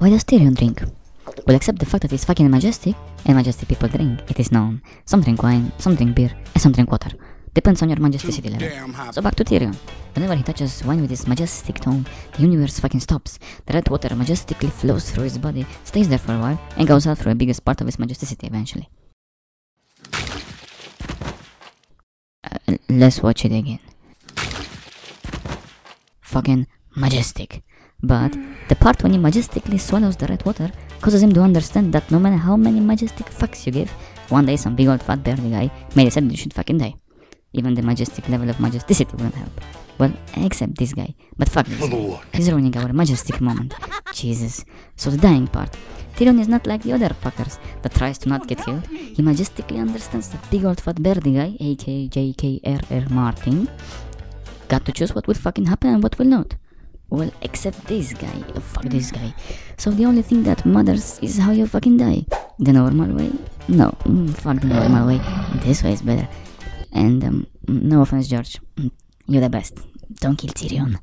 Why does Tyrion drink? Well, except the fact that he's fucking majestic, and majestic people drink, it is known. Some drink wine, some drink beer, and some drink water. Depends on your majesticity level. So back to Tyrion. Whenever he touches wine with his majestic tone, the universe fucking stops. The red water majestically flows through his body, stays there for a while, and goes out through the biggest part of his majesticity eventually. Let's watch it again. Fucking majestic. But the part when he majestically swallows the red water causes him to understand that no matter how many majestic fucks you give, one day some big old fat beardy guy may decide you should fucking die. Even the majestic level of majesticity wouldn't help. Well, except this guy. But fuck this guy. He's ruining our majestic moment. Jesus. So the dying part. Tyrion is not like the other fuckers that tries to not get killed. He majestically understands that big old fat beardy guy, aka J.K.R.R. Martin, got to choose what will fucking happen and what will not. Well, except this guy. Oh, fuck this guy. So the only thing that matters is how you fucking die. The normal way? No. Fuck the normal way. This way is better. And, no offense, George. You're the best. Don't kill Tyrion.